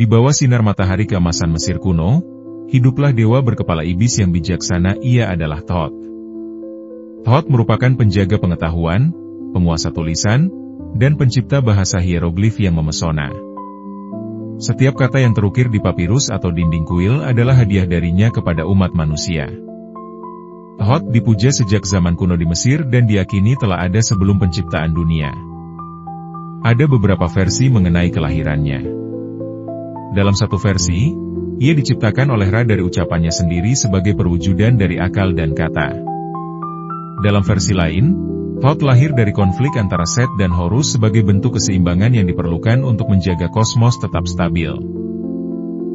bawah sinar matahari keemasan Mesir kuno, hiduplah dewa berkepala ibis yang bijaksana. Ia adalah Thoth. Thoth merupakan penjaga pengetahuan, penguasa tulisan, dan pencipta bahasa hieroglif yang memesona. Setiap kata yang terukir di papirus atau dinding kuil adalah hadiah darinya kepada umat manusia. Thoth dipuja sejak zaman kuno di Mesir dan diyakini telah ada sebelum penciptaan dunia. Ada beberapa versi mengenai kelahirannya. Dalam satu versi, ia diciptakan oleh Ra dari ucapannya sendiri sebagai perwujudan dari akal dan kata. Dalam versi lain, Thoth lahir dari konflik antara Set dan Horus sebagai bentuk keseimbangan yang diperlukan untuk menjaga kosmos tetap stabil.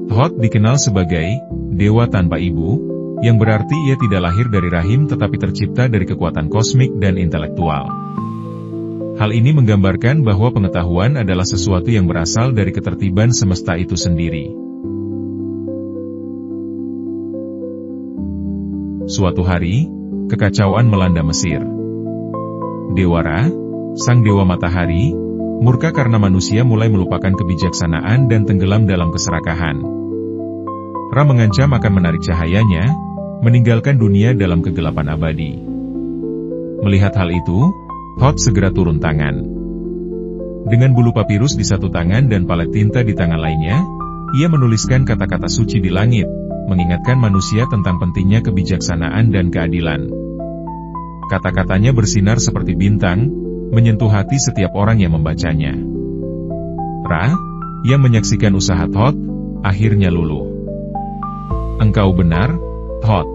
Thoth dikenal sebagai dewa tanpa ibu, yang berarti ia tidak lahir dari rahim tetapi tercipta dari kekuatan kosmik dan intelektual. Hal ini menggambarkan bahwa pengetahuan adalah sesuatu yang berasal dari ketertiban semesta itu sendiri. Suatu hari, kekacauan melanda Mesir. Dewa Ra, sang dewa matahari, murka karena manusia mulai melupakan kebijaksanaan dan tenggelam dalam keserakahan. Ra mengancam akan menarik cahayanya, meninggalkan dunia dalam kegelapan abadi. Melihat hal itu, Thoth segera turun tangan. Dengan bulu papirus di satu tangan dan palet tinta di tangan lainnya, ia menuliskan kata-kata suci di langit, mengingatkan manusia tentang pentingnya kebijaksanaan dan keadilan. Kata-katanya bersinar seperti bintang, menyentuh hati setiap orang yang membacanya. Ra, yang menyaksikan usaha Thoth, akhirnya luluh. Engkau benar, Thoth.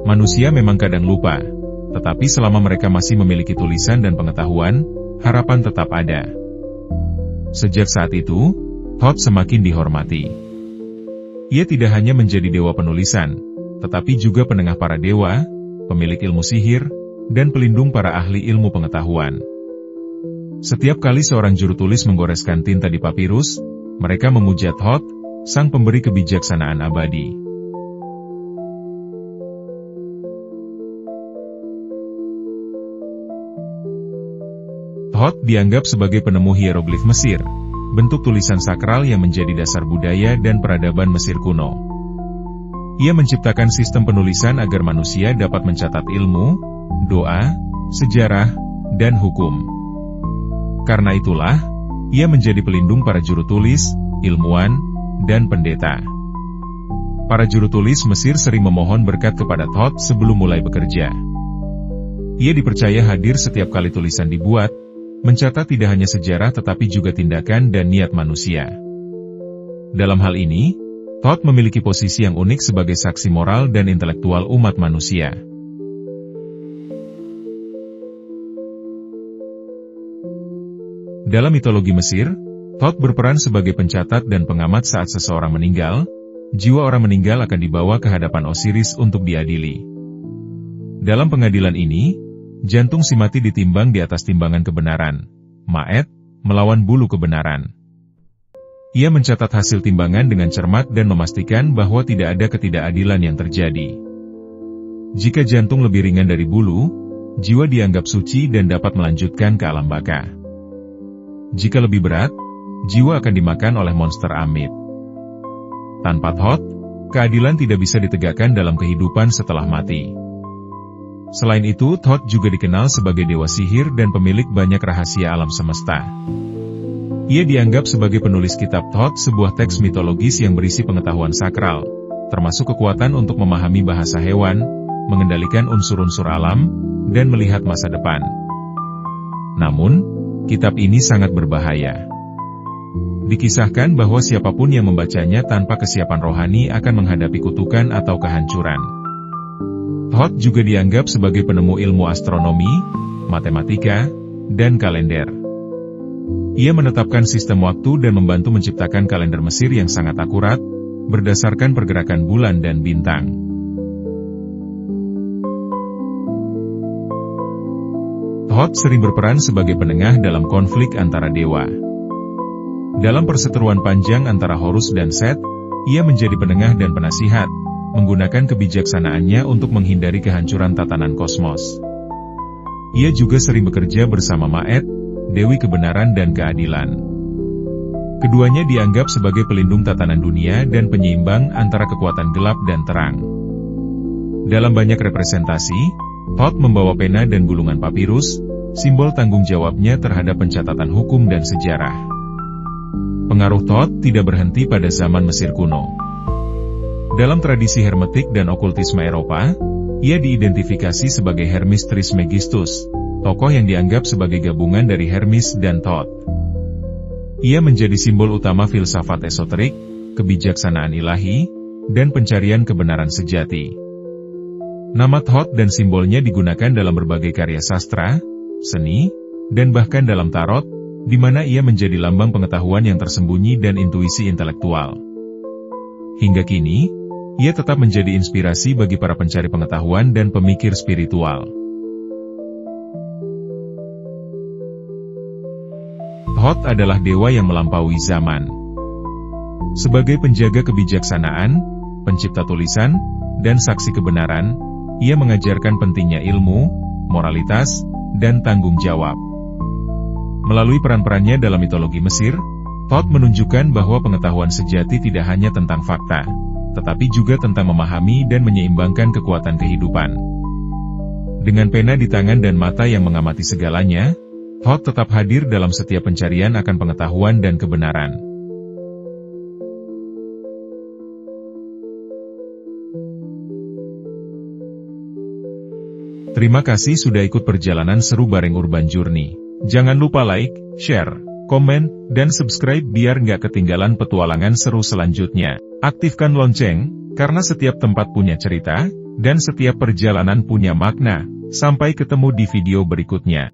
Manusia memang kadang lupa, tetapi selama mereka masih memiliki tulisan dan pengetahuan, harapan tetap ada. Sejak saat itu, Thoth semakin dihormati. Ia tidak hanya menjadi dewa penulisan, tetapi juga penengah para dewa, pemilik ilmu sihir, dan pelindung para ahli ilmu pengetahuan. Setiap kali seorang juru tulis menggoreskan tinta di papirus, mereka memuja Thoth, sang pemberi kebijaksanaan abadi. Thoth dianggap sebagai penemu hieroglif Mesir, bentuk tulisan sakral yang menjadi dasar budaya dan peradaban Mesir kuno. Ia menciptakan sistem penulisan agar manusia dapat mencatat ilmu, doa, sejarah, dan hukum. Karena itulah, ia menjadi pelindung para juru tulis, ilmuwan, dan pendeta. Para juru tulis Mesir sering memohon berkat kepada Thoth sebelum mulai bekerja. Ia dipercaya hadir setiap kali tulisan dibuat, mencatat tidak hanya sejarah tetapi juga tindakan dan niat manusia. Dalam hal ini, Thoth memiliki posisi yang unik sebagai saksi moral dan intelektual umat manusia. Dalam mitologi Mesir, Thoth berperan sebagai pencatat dan pengamat saat seseorang meninggal, jiwa orang meninggal akan dibawa ke hadapan Osiris untuk diadili. Dalam pengadilan ini, jantung si mati ditimbang di atas timbangan kebenaran, Ma'et, melawan bulu kebenaran. Ia mencatat hasil timbangan dengan cermat dan memastikan bahwa tidak ada ketidakadilan yang terjadi. Jika jantung lebih ringan dari bulu, jiwa dianggap suci dan dapat melanjutkan ke alam baka. Jika lebih berat, jiwa akan dimakan oleh monster amit. Tanpa Thoth, keadilan tidak bisa ditegakkan dalam kehidupan setelah mati. Selain itu, Thoth juga dikenal sebagai dewa sihir dan pemilik banyak rahasia alam semesta. Ia dianggap sebagai penulis kitab Thoth, sebuah teks mitologis yang berisi pengetahuan sakral, termasuk kekuatan untuk memahami bahasa hewan, mengendalikan unsur-unsur alam, dan melihat masa depan. Namun, kitab ini sangat berbahaya. Dikisahkan bahwa siapapun yang membacanya tanpa kesiapan rohani akan menghadapi kutukan atau kehancuran. Thoth juga dianggap sebagai penemu ilmu astronomi, matematika, dan kalender. Ia menetapkan sistem waktu dan membantu menciptakan kalender Mesir yang sangat akurat, berdasarkan pergerakan bulan dan bintang. Thoth sering berperan sebagai penengah dalam konflik antara dewa. Dalam perseteruan panjang antara Horus dan Set, ia menjadi penengah dan penasihat, menggunakan kebijaksanaannya untuk menghindari kehancuran tatanan kosmos. Ia juga sering bekerja bersama Ma'et, Dewi Kebenaran dan Keadilan. Keduanya dianggap sebagai pelindung tatanan dunia dan penyeimbang antara kekuatan gelap dan terang. Dalam banyak representasi, Thoth membawa pena dan gulungan papirus, simbol tanggung jawabnya terhadap pencatatan hukum dan sejarah. Pengaruh Thoth tidak berhenti pada zaman Mesir kuno. Dalam tradisi hermetik dan okultisme Eropa, ia diidentifikasi sebagai Hermes Trismegistus, tokoh yang dianggap sebagai gabungan dari Hermes dan Thoth. Ia menjadi simbol utama filsafat esoterik, kebijaksanaan ilahi, dan pencarian kebenaran sejati. Nama Thoth dan simbolnya digunakan dalam berbagai karya sastra, seni, dan bahkan dalam tarot, di mana ia menjadi lambang pengetahuan yang tersembunyi dan intuisi intelektual. Hingga kini, ia tetap menjadi inspirasi bagi para pencari pengetahuan dan pemikir spiritual. Thoth adalah dewa yang melampaui zaman. Sebagai penjaga kebijaksanaan, pencipta tulisan, dan saksi kebenaran, ia mengajarkan pentingnya ilmu, moralitas, dan tanggung jawab. Melalui peran-perannya dalam mitologi Mesir, Thoth menunjukkan bahwa pengetahuan sejati tidak hanya tentang fakta, tetapi juga tentang memahami dan menyeimbangkan kekuatan kehidupan. Dengan pena di tangan dan mata yang mengamati segalanya, Thoth tetap hadir dalam setiap pencarian akan pengetahuan dan kebenaran. Terima kasih sudah ikut perjalanan seru bareng Urban Journey. Jangan lupa like, share, komen, dan subscribe biar nggak ketinggalan petualangan seru selanjutnya. Aktifkan lonceng, karena setiap tempat punya cerita, dan setiap perjalanan punya makna. Sampai ketemu di video berikutnya.